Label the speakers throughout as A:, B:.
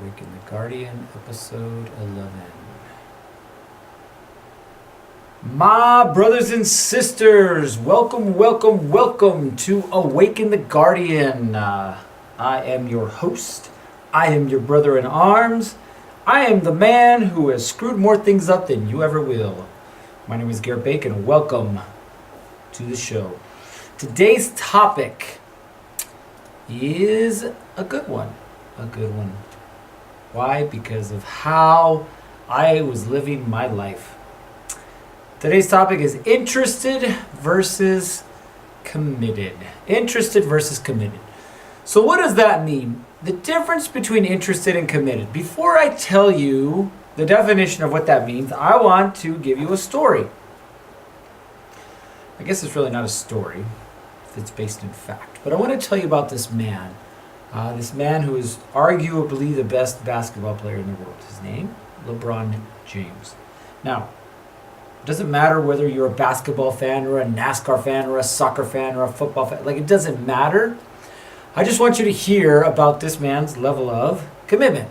A: Awaken the Guardian, episode 11. My brothers and sisters, welcome to Awaken the Guardian. I am your host. I am your brother in arms. I am the man who has screwed more things up than you ever will. My name is Garrett Bacon. Welcome to the show. Today's topic is a good one. Why? Because of how I was living my life. Today's topic is interested versus committed. Interested versus committed. So what does that mean? The difference between interested and committed. Before I tell you the definition of what that means, I want to give you a story. I guess it's really not a story. It's based in fact. But I want to tell you about this man. This man who is arguably the best basketball player in the world. His name? LeBron James. Now, it doesn't matter whether you're a basketball fan or a NASCAR fan or a soccer fan or a football fan. Like, it doesn't matter. I just want you to hear about this man's level of commitment.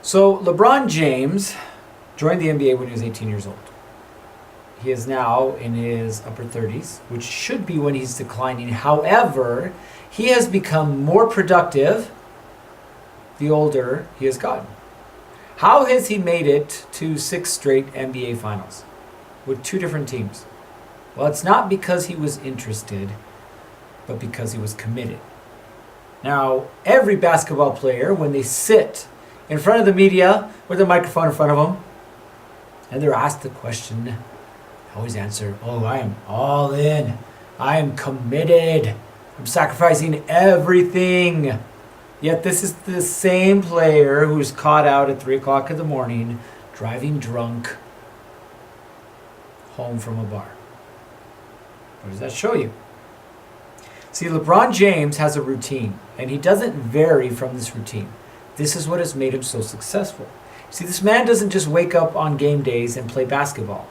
A: So, LeBron James joined the NBA when he was 18 years old. He is now in his upper 30s, which should be when he's declining. However, he has become more productive the older he has gotten. How has he made it to 6 straight NBA finals with 2 different teams? Well, it's not because he was interested, but because he was committed. Now, every basketball player, when they sit in front of the media with a microphone in front of them, and they're asked the question, always answer, I am all in. I am committed. I'm sacrificing everything. Yet this is the same player who's caught out at 3 o'clock in the morning, driving drunk home from a bar. What does that show you? See, LeBron James has a routine, and he doesn't vary from this routine. This is what has made him so successful. See, this man doesn't just wake up on game days and play basketball.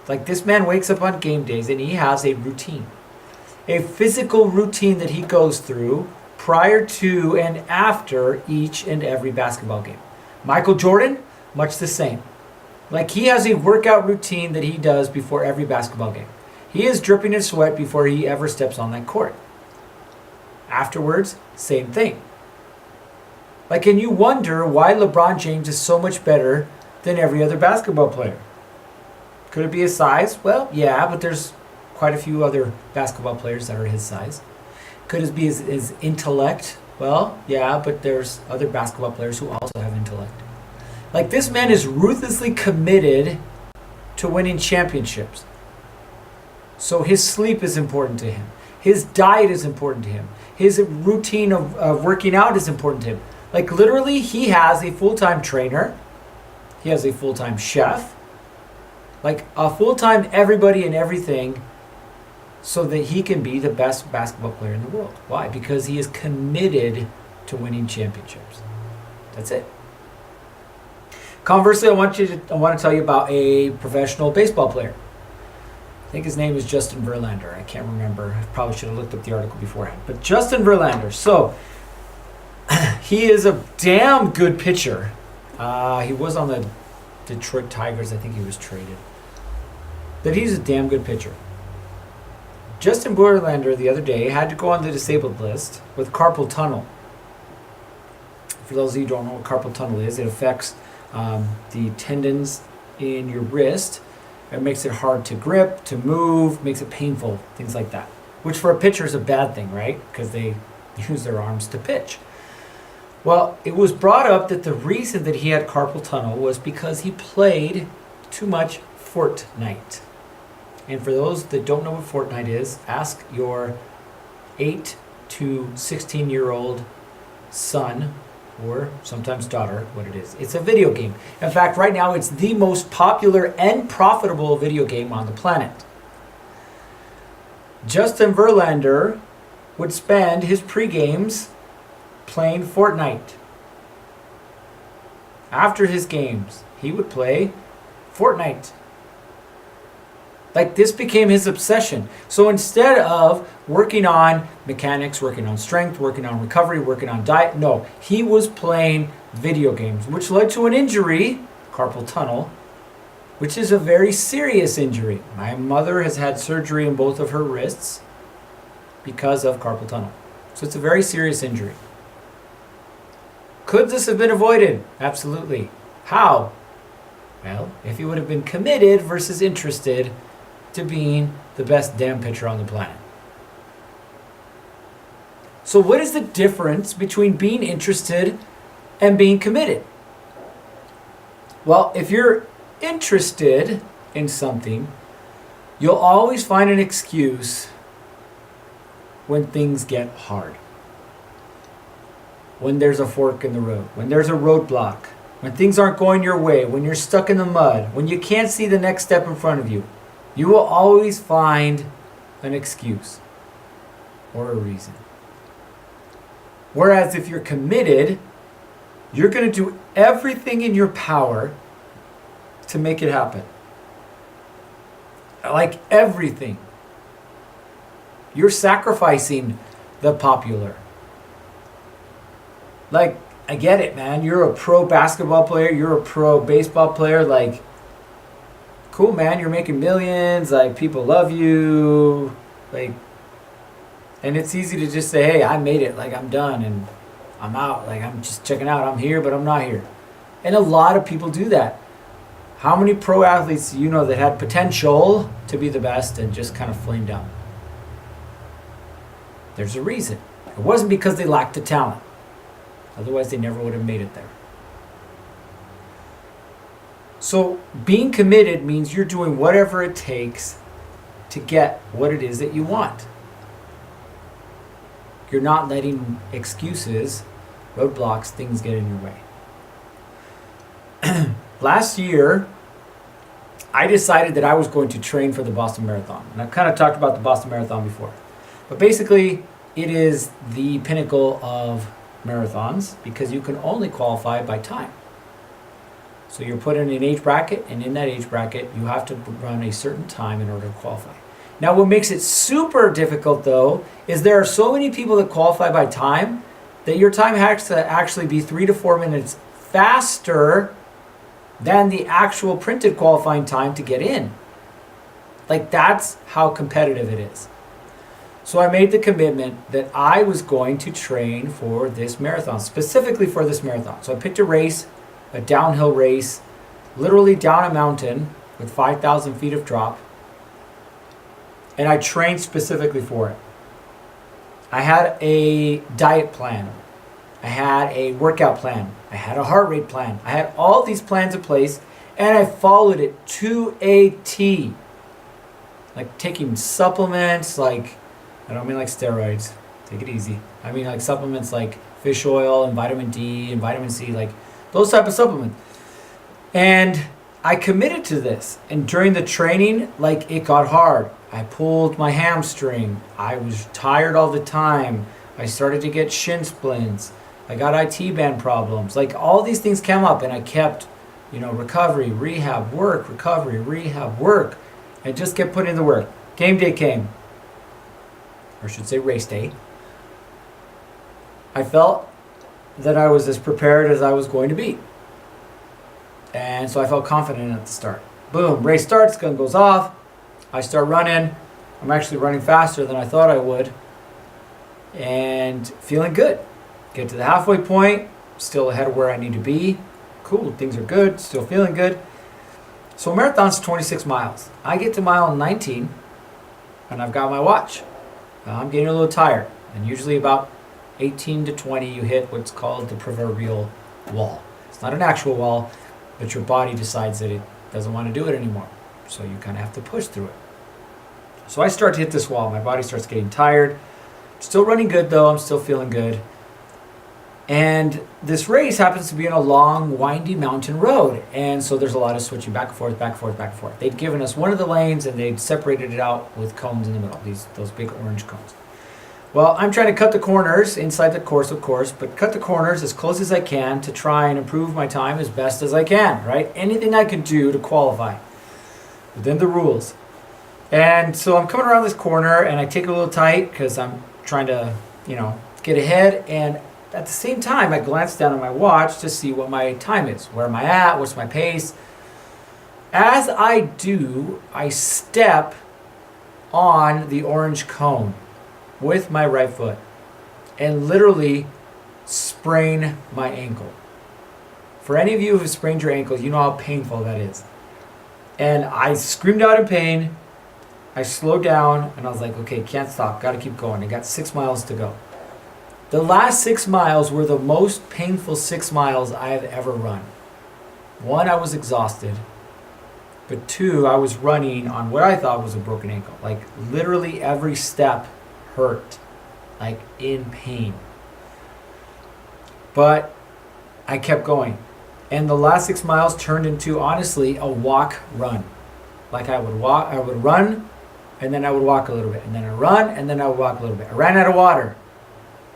A: Like, this man wakes up on game days and he has a routine. A physical routine that he goes through prior to and after each and every basketball game. Michael Jordan, much the same. Like, he has a workout routine that he does before every basketball game. He is dripping in sweat before he ever steps on that court. Afterwards, same thing. Like, and you wonder why LeBron James is so much better than every other basketball player. Could it be his size? Well, yeah, but there's quite a few other basketball players that are his size. Could it be his intellect? Well, yeah, but there's other basketball players who also have intellect. Like, this man is ruthlessly committed to winning championships. So his sleep is important to him. His diet is important to him. His routine of working out is important to him. Like, literally, he has a full-time trainer. He has a full-time chef. Like, a full-time everybody and everything, so that he can be the best basketball player in the world. Why? Because he is committed to winning championships. That's it. Conversely, I want to tell you about a professional baseball player. I think his name is Justin Verlander. I can't remember. I probably should have looked up the article beforehand. But Justin Verlander. So, he is a damn good pitcher. He was on the Detroit Tigers. I think he was traded. But he's a damn good pitcher. Justin Verlander the other day had to go on the disabled list with carpal tunnel. For those of you who don't know what carpal tunnel is, it affects the tendons in your wrist. It makes it hard to grip, to move, makes it painful, things like that. Which for a pitcher is a bad thing, right? Because they use their arms to pitch. Well, it was brought up that the reason that he had carpal tunnel was because he played too much Fortnite. And for those that don't know what Fortnite is, ask your 8 to 16-year-old son or sometimes daughter what it is. It's a video game. In fact, right now it's the most popular and profitable video game on the planet. Justin Verlander would spend his pre-games playing Fortnite. After his games, he would play Fortnite. Like this became his obsession. So instead of working on mechanics, working on strength, working on recovery, working on diet, no, he was playing video games, which led to an injury, carpal tunnel, which is a very serious injury. My mother has had surgery in both of her wrists because of carpal tunnel. So it's a very serious injury. Could this have been avoided? Absolutely. How? Well, if he would have been committed versus interested to being the best damn pitcher on the planet. So what is the difference between being interested and being committed? Well, if you're interested in something, you'll always find an excuse when things get hard. When there's a fork in the road, when there's a roadblock, when things aren't going your way, when you're stuck in the mud, when you can't see the next step in front of you, you will always find an excuse or a reason. Whereas if you're committed, you're going to do everything in your power to make it happen. Like everything. You're sacrificing the popular. Like, I get it, man. You're a pro basketball player. You're a pro baseball player. Like, cool, man. You're making millions. Like, people love you. Like, and it's easy to just say, hey, I made it. Like, I'm done and I'm out. Like, I'm just checking out. I'm here, but I'm not here. And a lot of people do that. How many pro athletes do you know that had potential to be the best and just kind of flamed out? There's a reason. It wasn't because they lacked the talent. Otherwise, they never would have made it there. So being committed means you're doing whatever it takes to get what it is that you want. You're not letting excuses, roadblocks, things get in your way. Last year, I decided that I was going to train for the Boston Marathon. And I've kind of talked about the Boston Marathon before. But basically, it is the pinnacle of marathons because you can only qualify by time. So you're put in an age bracket, and in that age bracket, you have to run a certain time in order to qualify. Now, what makes it super difficult, though, is there are so many people that qualify by time that your time has to actually be 3 to 4 minutes faster than the actual printed qualifying time to get in. Like, that's how competitive it is. So I made the commitment that I was going to train for this marathon, specifically for this marathon. So I picked a race, a downhill race, literally down a mountain with 5,000 feet of drop. And I trained specifically for it. I had a diet plan. I had a workout plan. I had a heart rate plan. I had all these plans in place, and I followed it to a T. Like taking supplements, like, I don't mean like steroids. Take it easy. I mean like supplements like fish oil and vitamin D and vitamin C, like those type of supplements. And I committed to this. And during the training, like, it got hard. I pulled my hamstring. I was tired all the time. I started to get shin splints. I got IT band problems. Like, all these things came up, and I kept, recovery, rehab, work, recovery, rehab, work. I just kept putting in the work. Game day came. Or I should say race day. I felt that I was as prepared as I was going to be. And so I felt confident at the start. Boom, race starts, gun goes off. I start running. I'm actually running faster than I thought I would. And feeling good. Get to the halfway point, still ahead of where I need to be. Cool, things are good, still feeling good. So marathon's 26 miles. I get to mile 19, and I've got my watch. I'm getting a little tired. And usually about 18 to 20, you hit what's called the proverbial wall. It's not an actual wall, but your body decides that it doesn't want to do it anymore. So you kind of have to push through it. So I start to hit this wall. My body starts getting tired. Still running good, though. I'm still feeling good. And this race happens to be on a long, windy mountain road. And so there's a lot of switching back and forth, back and forth, back and forth. They'd given us one of the lanes, and they'd separated it out with cones in the middle, those big orange cones. Well, I'm trying to cut the corners inside the course, of course, but cut the corners as close as I can to try and improve my time as best as I can, right? Anything I can do to qualify within the rules. And so I'm coming around this corner and I take it a little tight because I'm trying to, get ahead. And at the same time, I glance down at my watch to see what my time is. Where am I at? What's my pace? As I do, I step on the orange cone with my right foot and literally sprain my ankle. For any of you who have sprained your ankle, you know how painful that is. And I screamed out in pain. I slowed down and I was like, okay, can't stop, gotta keep going. I got 6 miles to go. The last 6 miles were the most painful 6 miles I have ever run. 1, I was exhausted. But 2, I was running on what I thought was a broken ankle. Like literally every step hurt, like in pain. But I kept going. And the last 6 miles turned into, honestly, a walk-run. Like I would run, and then I would walk a little bit. And then I run, and then I would walk a little bit. I ran out of water.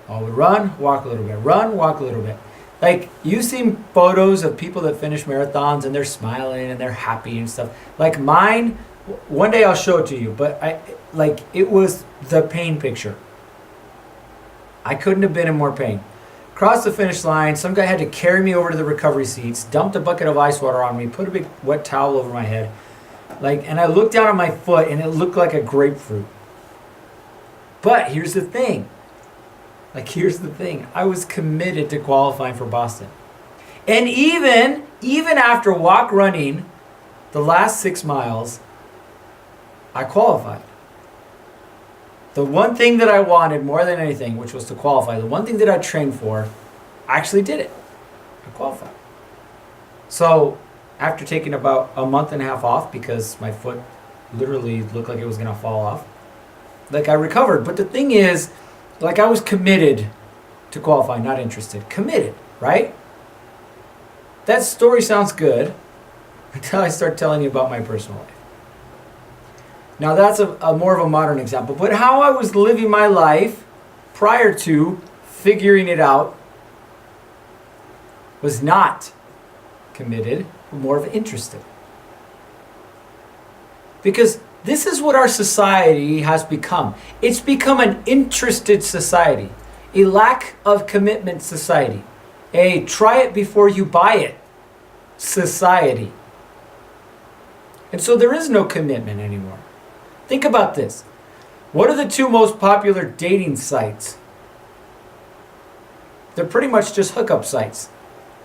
A: I would run, walk a little bit. Run, walk a little bit. Like, you've seen photos of people that finish marathons, and they're smiling, and they're happy and stuff. Like mine, one day I'll show it to you, but it was the pain picture. I couldn't have been in more pain. Crossed the finish line, some guy had to carry me over to the recovery seats, dumped a bucket of ice water on me, put a big wet towel over my head. And I looked down at my foot and it looked like a grapefruit. But here's the thing. I was committed to qualifying for Boston. And even after walk running the last 6 miles, I qualified. The one thing that I wanted more than anything, which was to qualify, the one thing that I trained for, I actually did it. I qualified. So after taking about a month and a half off because my foot literally looked like it was going to fall off, I recovered. But the thing is, I was committed to qualify, not interested. Committed, right? That story sounds good until I start telling you about my personal life. Now that's a more of a modern example, but how I was living my life prior to figuring it out was not committed, but more of interested. Because this is what our society has become. It's become an interested society, a lack of commitment society, a try it before you buy it society. And so there is no commitment anymore. Think about this. What are the 2 most popular dating sites? They're pretty much just hookup sites.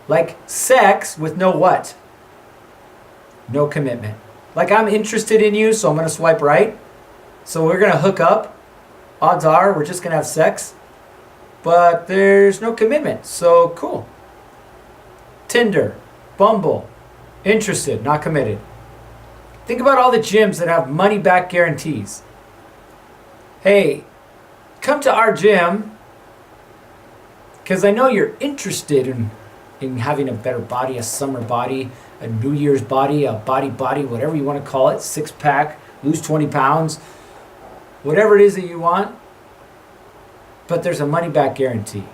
A: Like sex with no what? No commitment. Like I'm interested in you, so I'm going to swipe right. So we're going to hook up. Odds are we're just going to have sex. But there's no commitment. So cool. Tinder, Bumble, interested, not committed. Think about all the gyms that have money back guarantees. Hey, come to our gym because I know you're interested in having a better body, a summer body, a New Year's body, a body, whatever you want to call it, 6-pack, lose 20 pounds, whatever it is that you want. But there's a money back guarantee.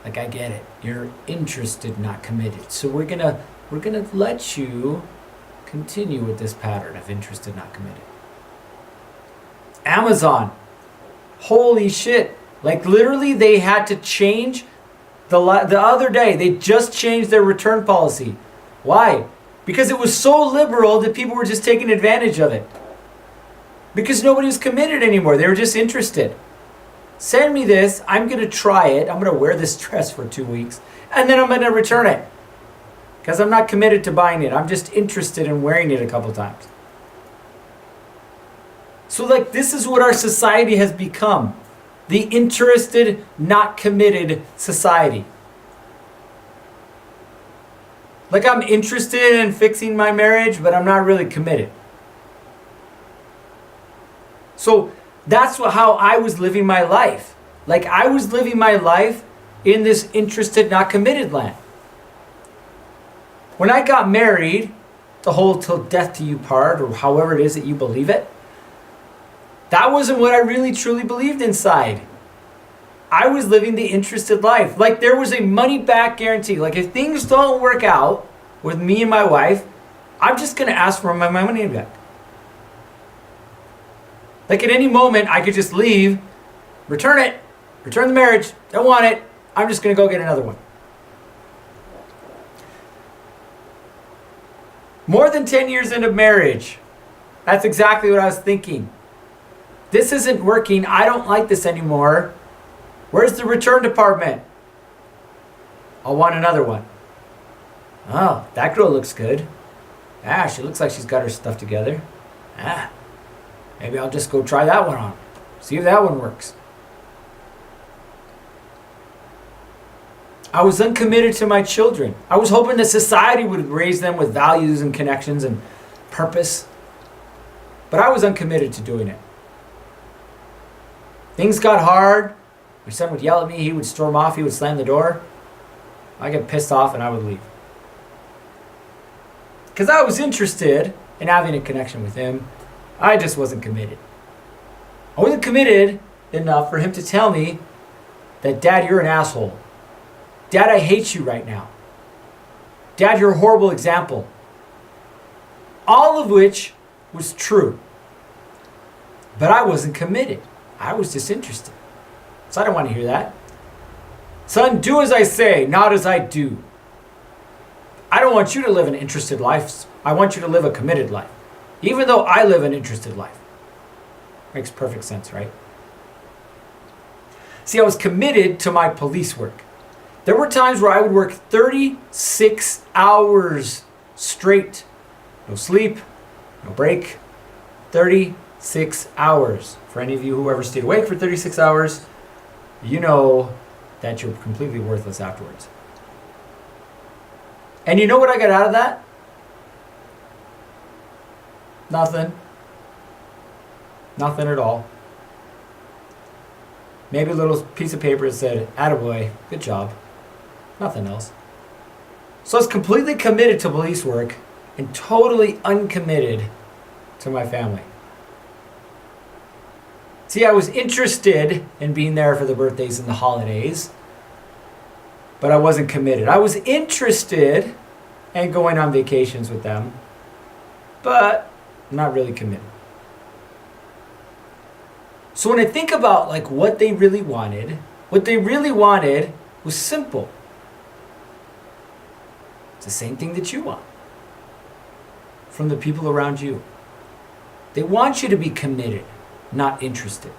A: I get it. You're interested, not committed. So we're gonna let you continue with this pattern of interested, not committed. Amazon. Holy shit. Literally they had to change the other day. They just changed their return policy. Why? Because it was so liberal that people were just taking advantage of it. Because nobody was committed anymore. They were just interested. Send me this. I'm going to try it. I'm going to wear this dress for 2 weeks. And then I'm going to return it. Because I'm not committed to buying it. I'm just interested in wearing it a couple times. So this is what our society has become. The interested, not committed society. I'm interested in fixing my marriage, but I'm not really committed. So that's how I was living my life. I was living my life in this interested, not committed land. When I got married, the whole till death do you part, or however it is that you believe it, that wasn't what I really truly believed inside. I was living the interested life. There was a money back guarantee. If things don't work out with me and my wife, I'm just going to ask for my money back. Like at any moment, I could just leave, return it, return the marriage, don't want it, I'm just going to go get another one. More than 10 years into marriage, that's exactly what I was thinking. This isn't working, I don't like this anymore. Where's the return department? I'll want another one. Oh, that girl looks good. Ah, she looks like she's got her stuff together. Ah, maybe I'll just go try that one on. See if that one works. I was uncommitted to my children. I was hoping that society would raise them with values and connections and purpose. But I was uncommitted to doing it. Things got hard. My son would yell at me. He would storm off. He would slam the door. I'd get pissed off and I would leave. Because I was interested in having a connection with him. I just wasn't committed. I wasn't committed enough for him to tell me that, Dad, you're an asshole. Dad, I hate you right now. Dad, you're a horrible example. All of which was true. But I wasn't committed. I was disinterested. So I don't want to hear that. Son, do as I say, not as I do. I don't want you to live an interested life. I want you to live a committed life. Even though I live an interested life. Makes perfect sense, right? See, I was committed to my police work. There were times where I would work 36 hours straight. No sleep, no break. 36 hours. For any of you who ever stayed awake for 36 hours, you know that you're completely worthless afterwards. And you know what I got out of that? Nothing. Nothing at all. Maybe a little piece of paper that said, "Attaboy, good job." Nothing else. So I was completely committed to police work and totally uncommitted to my family. See, I was interested in being there for the birthdays and the holidays, but I wasn't committed. I was interested in going on vacations with them, but not really committed. So when I think about like what they really wanted was simple. It's the same thing that you want from the people around you. They want you to be committed, not interested.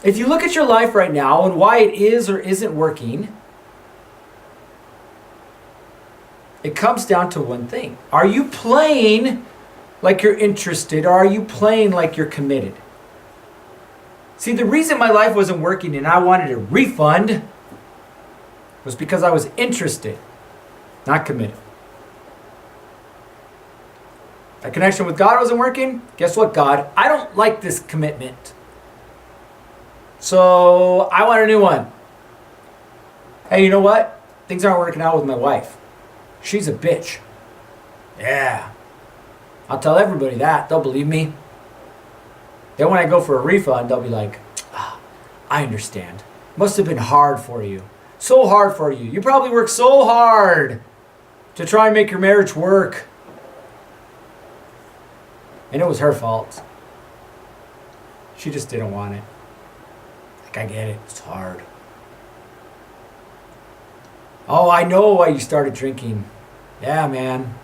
A: If you look at your life right now and why it is or isn't working, it comes down to one thing. Are you playing like you're interested, or are you playing like you're committed? See, the reason my life wasn't working and I wanted a refund was because I was interested, not committed. That connection with God wasn't working. Guess what, God? I don't like this commitment. So I want a new one. Hey, you know what? Things aren't working out with my wife. She's a bitch. Yeah. I'll tell everybody that. They'll believe me. Then when I go for a refund, they'll be like, I understand. Must have been hard for you. So hard for you. You probably worked so hard to try and make your marriage work. And it was her fault. She just didn't want it. Like, I get it. It's hard. Oh, I know why you started drinking. Yeah, man.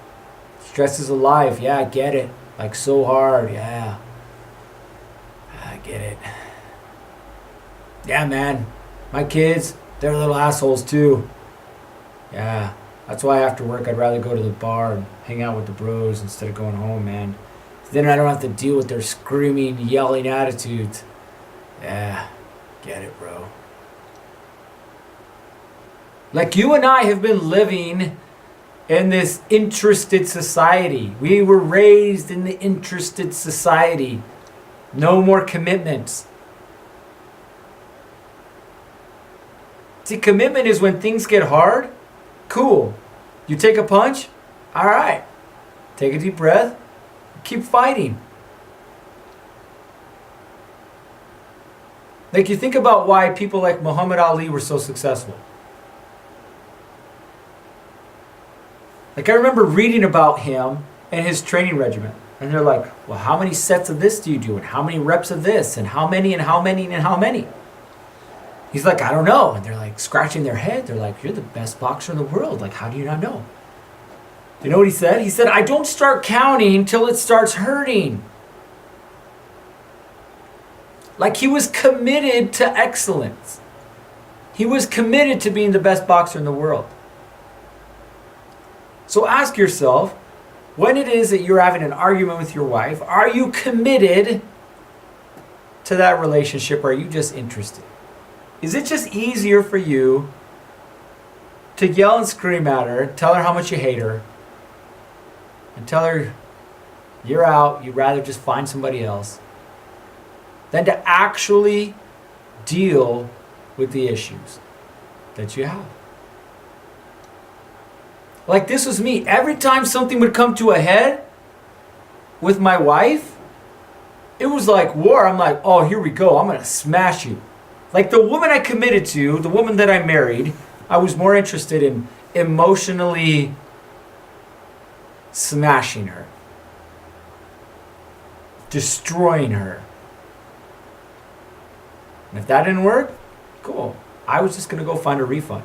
A: Stress is alive. Yeah, I get it. Like, so hard. Yeah. I get it. Yeah, man. My kids, they're little assholes too. Yeah. That's why after work I'd rather go to the bar and hang out with the bros instead of going home, man. Then I don't have to deal with their screaming, yelling attitudes. Yeah. Get it, bro. Like, you and I have been living in this interested society. We were raised in the interested society. No more commitments. See, commitment is when things get hard. Cool. You take a punch. All right. Take a deep breath. Keep fighting. Like, you think about why people like Muhammad Ali were so successful. Like, I remember reading about him and his training regimen. And they're like, well, how many sets of this do you do? And how many reps of this? And how many and how many and how many? He's like, I don't know. And they're like scratching their head. They're like, you're the best boxer in the world. Like, how do you not know? You know what he said? He said, I don't start counting till it starts hurting. Like, he was committed to excellence. He was committed to being the best boxer in the world. So ask yourself, when it is that you're having an argument with your wife, are you committed to that relationship, or are you just interested? Is it just easier for you to yell and scream at her, tell her how much you hate her, and tell her you're out, you'd rather just find somebody else, than to actually deal with the issues that you have? Like, this was me. Every time something would come to a head with my wife, it was like war. I'm like, oh, here we go. I'm going to smash you. Like, the woman I committed to, the woman that I married, I was more interested in emotionally smashing her, destroying her. And if that didn't work, cool. I was just going to go find a refund.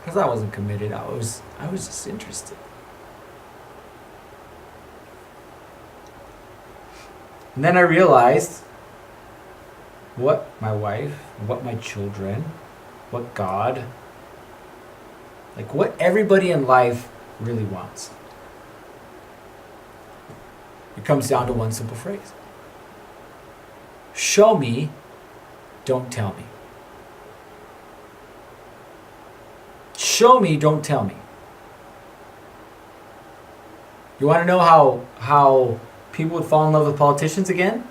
A: Because I wasn't committed. I was just interested. And then I realized what my wife, what my children, what God, like what everybody in life really wants. It comes down to one simple phrase. Show me, don't tell me. Show me, don't tell me. You want to know how people would fall in love with politicians again?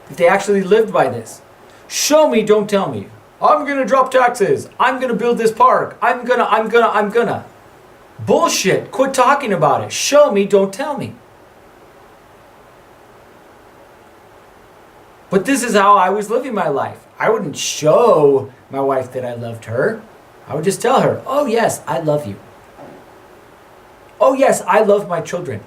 A: If they actually lived by this. Show me, don't tell me. I'm going to drop taxes. I'm going to build this park. I'm gonna. Bullshit. Quit talking about it. Show me, don't tell me. But this is how I was living my life. I wouldn't show my wife that I loved her. I would just tell her, oh yes, I love you. Oh yes, I love my children.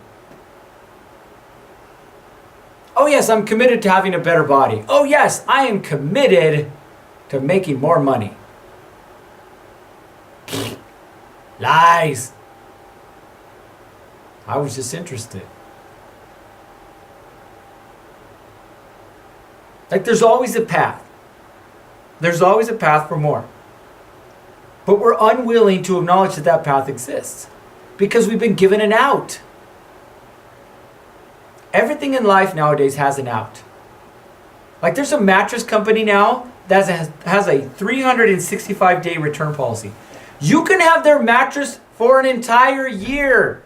A: Oh yes, I'm committed to having a better body. Oh yes, I am committed to making more money. Lies. I was just interested. Like, there's always a path. There's always a path for more. But we're unwilling to acknowledge that that path exists because we've been given an out. Everything in life nowadays has an out. Like, there's a mattress company now that has a 365-day return policy. You can have their mattress for an entire year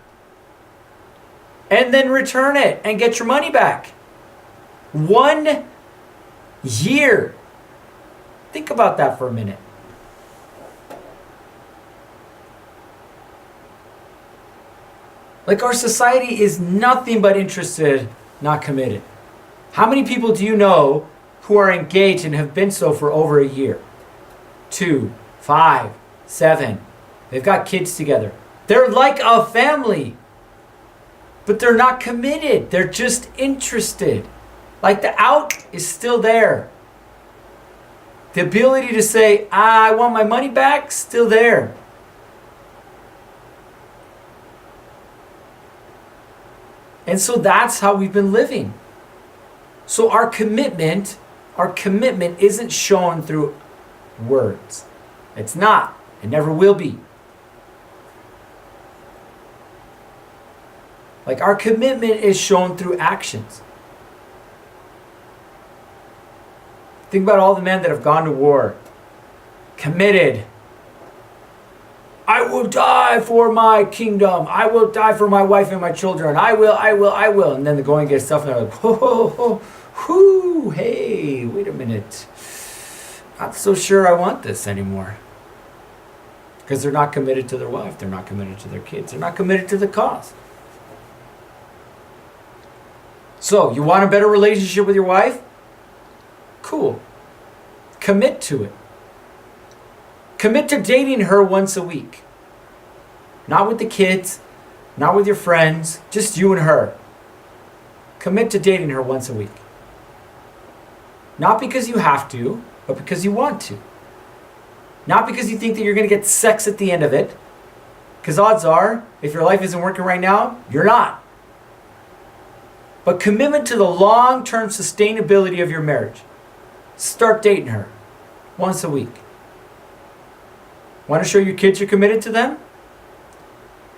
A: and then return it and get your money back. 1 year. Think about that for a minute. Like, our society is nothing but interested, not committed. How many people do you know who are engaged and have been so for over a year? 2, 5, 7. They've got kids together. They're like a family. But they're not committed. They're just interested. Like, the out is still there. The ability to say, I want my money back, still there. And so that's how we've been living. So our commitment isn't shown through words. It's not. It never will be. Like, our commitment is shown through actions. Think about all the men that have gone to war. Committed. I will die for my kingdom. I will die for my wife and my children. I will. And then the going gets tough and they're like, hey, wait a minute. Not so sure I want this anymore. Because they're not committed to their wife. They're not committed to their kids. They're not committed to the cause. So, you want a better relationship with your wife? Cool. Commit to it. Commit to dating her once a week. Not with the kids, not with your friends, just you and her. Commit to dating her once a week. Not because you have to, but because you want to. Not because you think that you're going to get sex at the end of it. Because odds are, if your life isn't working right now, you're not. But commitment to the long-term sustainability of your marriage. Start dating her once a week. Want to show your kids you're committed to them?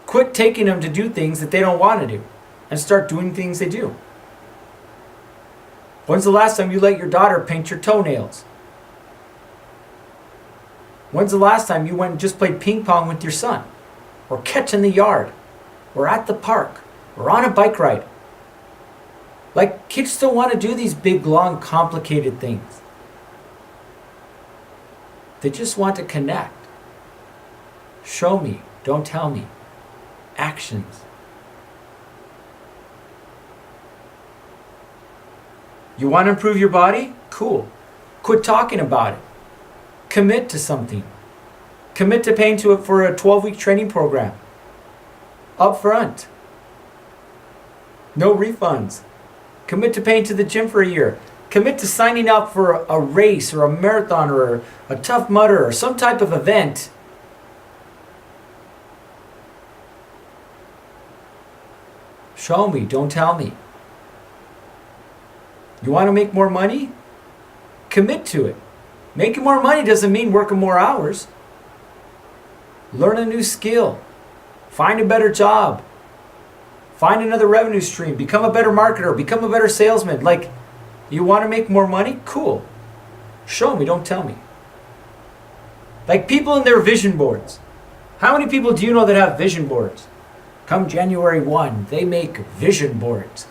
A: Quit taking them to do things that they don't want to do and start doing things they do. When's the last time you let your daughter paint your toenails? When's the last time you went and just played ping pong with your son? Or catch in the yard? Or at the park? Or on a bike ride? Like, kids don't want to do these big, long, complicated things. They just want to connect. Show me, don't tell me. Actions. You want to improve your body? Cool. Quit talking about it. Commit to something. Commit to paying to it for a 12-week training program. Up front. No refunds. Commit to paying to the gym for a year. Commit to signing up for a race or a marathon or a Tough Mudder or some type of event. Show me, don't tell me. You want to make more money? Commit to it. Making more money doesn't mean working more hours. Learn a new skill. Find a better job. Find another revenue stream. Become a better marketer. Become a better salesman. Like, you want to make more money? Cool. Show me, don't tell me. Like people in their vision boards. How many people do you know that have vision boards? Come January 1, they make vision boards.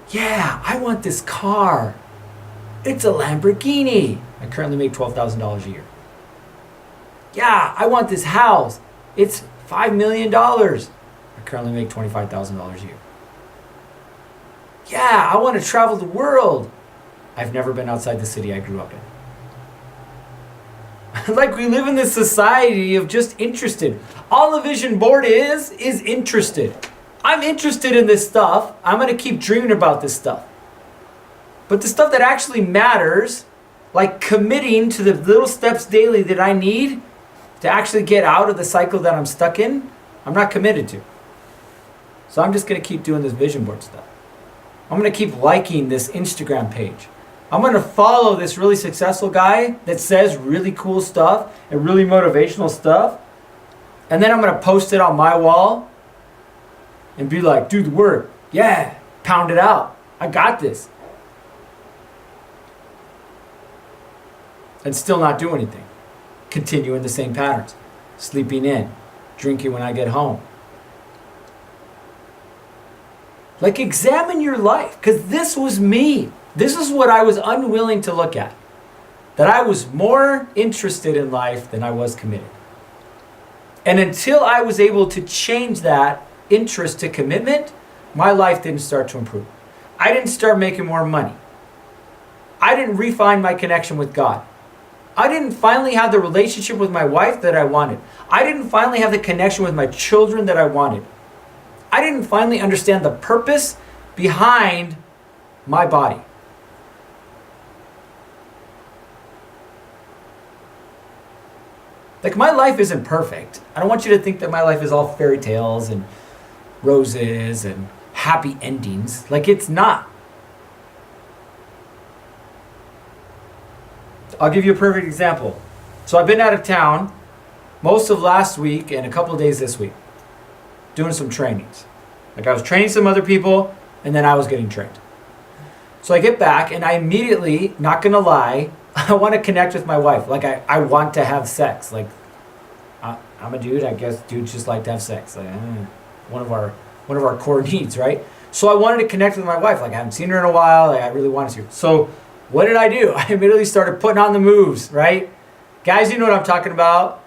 A: Yeah, I want this car. It's a Lamborghini. I currently make $12,000 a year. Yeah, I want this house. It's $5 million. I currently make $25,000 a year. Yeah, I want to travel the world. I've never been outside the city I grew up in. Like, we live in this society of just interested. All a vision board is interested. I'm interested in this stuff. I'm going to keep dreaming about this stuff. But the stuff that actually matters, like committing to the little steps daily that I need to actually get out of the cycle that I'm stuck in, I'm not committed to. So I'm just going to keep doing this vision board stuff. I'm going to keep liking this Instagram page. I'm going to follow this really successful guy that says really cool stuff and really motivational stuff. And then I'm going to post it on my wall and be like, do the work. Yeah, pound it out. I got this. And still not do anything. Continue in the same patterns. Sleeping in. Drinking when I get home. Like, examine your life. Because this was me. This is what I was unwilling to look at. That I was more interested in life than I was committed. And until I was able to change that interest to commitment, my life didn't start to improve. I didn't start making more money. I didn't refine my connection with God. I didn't finally have the relationship with my wife that I wanted. I didn't finally have the connection with my children that I wanted. I didn't finally understand the purpose behind my body. Like, my life isn't perfect. I don't want you to think that my life is all fairy tales and roses and happy endings. Like, it's not. I'll give you a perfect example. So I've been out of town most of last week and a couple of days this week doing some trainings. Like, I was training some other people and then I was getting trained. So I get back and I immediately, not gonna lie, I want to connect with my wife. Like, I want to have sex. Like, I'm a dude. I guess dudes just like to have sex. Like, one of our core needs, right? So I wanted to connect with my wife. Like, I haven't seen her in a while. Like, I really wanted to. So what did I do? I immediately started putting on the moves, right? Guys, you know what I'm talking about.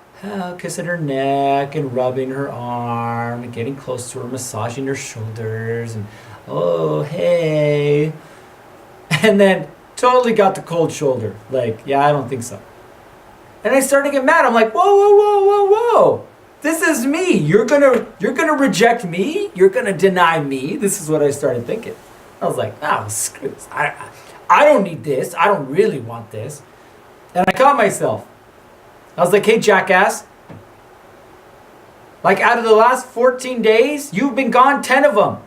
A: Kissing her neck and rubbing her arm and getting close to her, massaging her shoulders and, oh, hey. And then totally got the cold shoulder. Like, yeah, I don't think so. And I started to get mad. I'm like, whoa, whoa, whoa, whoa, whoa. This is me. You're gonna reject me? You're gonna deny me? This is what I started thinking. I was like, oh, screw this. I don't need this. I don't really want this. And I caught myself. I was like, hey, jackass. Like, out of the last 14 days, you've been gone 10 of them.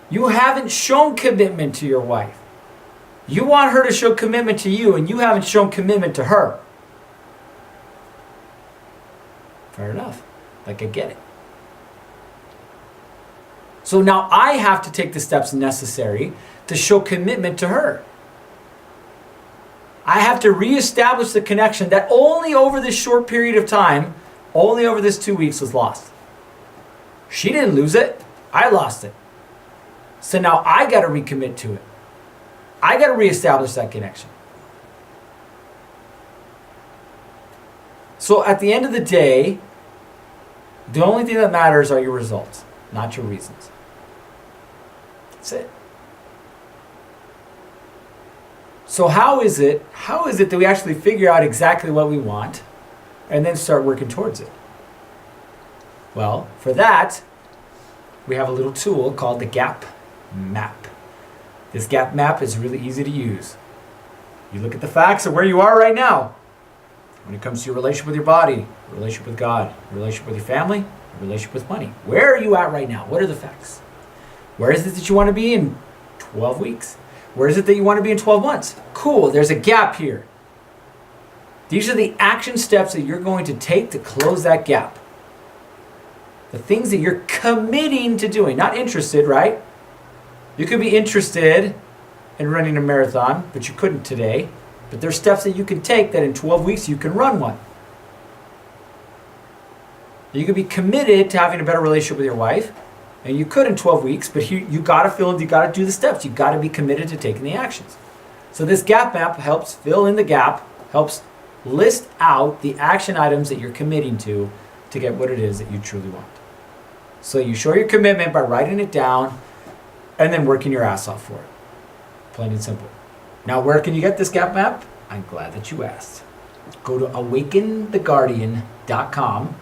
A: You haven't shown commitment to your wife. You want her to show commitment to you, and you haven't shown commitment to her. Fair enough. Like, I get it. So now I have to take the steps necessary to show commitment to her. I have to reestablish the connection that only over this short period of time, only over this 2 weeks was lost. She didn't lose it. I lost it. So now I got to recommit to it. I got to reestablish that connection. So at the end of the day, the only thing that matters are your results, not your reasons. That's it. So how is it that we actually figure out exactly what we want and then start working towards it? Well, for that, we have a little tool called the Gap Map. This Gap Map is really easy to use. You look at the facts of where you are right now. When it comes to your relationship with your body, your relationship with God, your relationship with your family, your relationship with money. Where are you at right now? What are the facts? Where is it that you want to be in 12 weeks? Where is it that you want to be in 12 months? Cool, there's a gap here. These are the action steps that you're going to take to close that gap. The things that you're committing to doing, not interested, right? You could be interested in running a marathon, but you couldn't today. But there's steps that you can take that in 12 weeks you can run one. You could be committed to having a better relationship with your wife, and you could in 12 weeks, but you got to do the steps. You got to be committed to taking the actions. So this Gap Map helps fill in the gap, helps list out the action items that you're committing to get what it is that you truly want. So you show your commitment by writing it down and then working your ass off for it. Plain and simple. Now, where can you get this Gap Map? I'm glad that you asked. Go to awakentheguardian.com.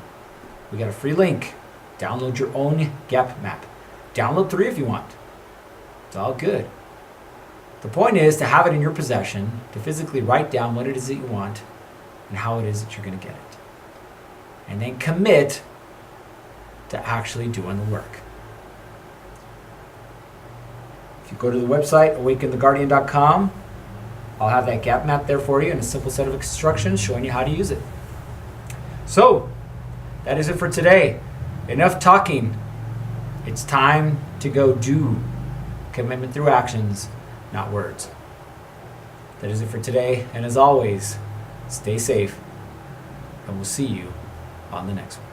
A: We got a free link. Download your own Gap Map. Download 3 if you want. It's all good. The point is to have it in your possession, to physically write down what it is that you want and how it is that you're going to get it. And then commit to actually doing the work. If you go to the website, awakentheguardian.com, I'll have that Gap Map there for you and a simple set of instructions showing you how to use it. So, that is it for today. Enough talking. It's time to go do. Commitment through actions, not words. That is it for today. And as always, stay safe. And we'll see you on the next one.